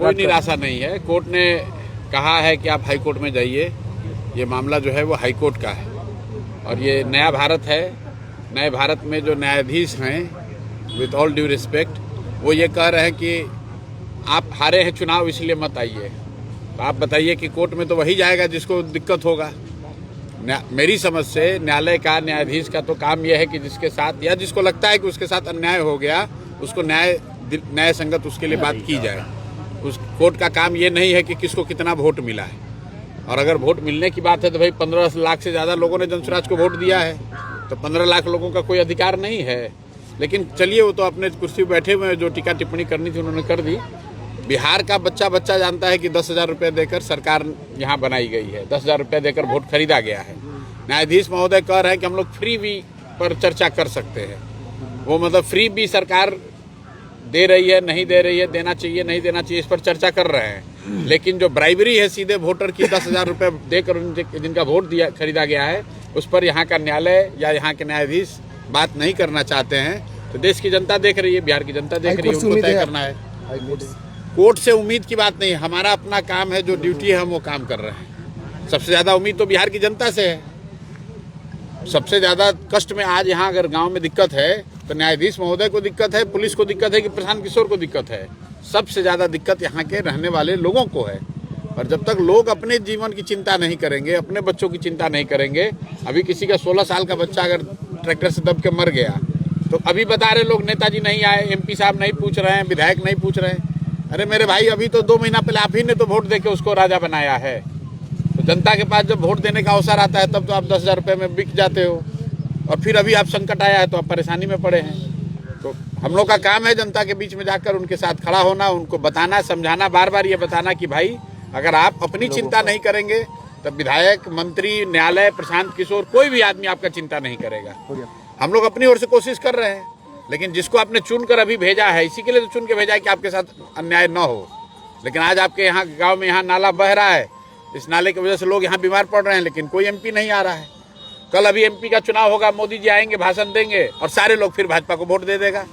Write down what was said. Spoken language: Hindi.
कोई निराशा नहीं है। कोर्ट ने कहा है कि आप हाई कोर्ट में जाइए। ये मामला जो है वो हाई कोर्ट का है और ये नया भारत है। नए भारत में जो न्यायाधीश हैं, विथ ऑल ड्यू रिस्पेक्ट, वो ये कह रहे हैं कि आप हारे हैं चुनाव इसलिए मत आइए। तो आप बताइए कि कोर्ट में तो वही जाएगा जिसको दिक्कत होगा। मेरी समझ से न्यायालय का, न्यायाधीश का तो काम यह है कि जिसके साथ या जिसको लगता है कि उसके साथ अन्याय हो गया, उसको न्याय संगत उसके लिए बात की जाए। उस कोर्ट का काम ये नहीं है कि किसको कितना वोट मिला है। और अगर वोट मिलने की बात है तो भाई 15 लाख से ज़्यादा लोगों ने जनसुराज को वोट दिया है, तो 15 लाख लोगों का कोई अधिकार नहीं है। लेकिन चलिए, वो तो अपने कुर्सी पर बैठे हुए हैं, जो टीका टिप्पणी करनी थी उन्होंने कर दी। बिहार का बच्चा जानता है कि 10,000 रुपये देकर सरकार यहाँ बनाई गई है, 10,000 रुपये देकर वोट खरीदा गया है। न्यायाधीश महोदय कह रहे हैं कि हम लोग फ्री भी पर चर्चा कर सकते हैं। वो मतलब फ्री भी सरकार दे रही है, नहीं दे रही है, देना चाहिए नहीं देना चाहिए, इस पर चर्चा कर रहे हैं। लेकिन जो ब्राइबरी है सीधे वोटर की 10,000 रुपये देकर जिनका वोट दिया खरीदा गया है, उस पर यहाँ का न्यायालय या यहाँ के न्यायाधीश बात नहीं करना चाहते हैं। तो देश की जनता देख रही है, बिहार की जनता देख रही है, उनको तय करना है। कोर्ट से उम्मीद की बात नहीं, हमारा अपना काम है, जो ड्यूटी है हम वो काम कर रहे हैं। सबसे ज़्यादा उम्मीद तो बिहार की जनता से है। सबसे ज़्यादा कष्ट में आज यहाँ अगर गांव में दिक्कत है तो न्यायाधीश महोदय को दिक्कत है, पुलिस को दिक्कत है कि प्रशांत किशोर को दिक्कत है? सबसे ज़्यादा दिक्कत यहाँ के रहने वाले लोगों को है। और जब तक लोग अपने जीवन की चिंता नहीं करेंगे, अपने बच्चों की चिंता नहीं करेंगे, अभी किसी का 16 साल का बच्चा अगर ट्रैक्टर से दब के मर गया तो अभी बता रहे लोग नेताजी नहीं आए, MP साहब नहीं पूछ रहे हैं, विधायक नहीं पूछ रहे हैं। अरे मेरे भाई, अभी तो 2 महीना पहले आप ही ने तो वोट देके उसको राजा बनाया है। तो जनता के पास जब वोट देने का अवसर आता है तब तो आप 10,000 रुपये में बिक जाते हो, और फिर अभी आप संकट आया है तो आप परेशानी में पड़े हैं। तो हम लोग का काम है जनता के बीच में जाकर उनके साथ खड़ा होना, उनको बताना, समझाना, बार बार ये बताना कि भाई अगर आप अपनी चिंता नहीं करेंगे तब विधायक, मंत्री, न्यायालय, प्रशांत किशोर, कोई भी आदमी आपका चिंता नहीं करेगा। हम लोग अपनी ओर से कोशिश कर रहे हैं, लेकिन जिसको आपने चुनकर अभी भेजा है, इसी के लिए तो चुन के भेजा है कि आपके साथ अन्याय न हो। लेकिन आज आपके यहाँ गांव में यहाँ नाला बह रहा है, इस नाले की वजह से लोग यहाँ बीमार पड़ रहे हैं, लेकिन कोई MP नहीं आ रहा है। कल अभी MP का चुनाव होगा, मोदी जी आएंगे, भाषण देंगे और सारे लोग फिर भाजपा को वोट दे देगा।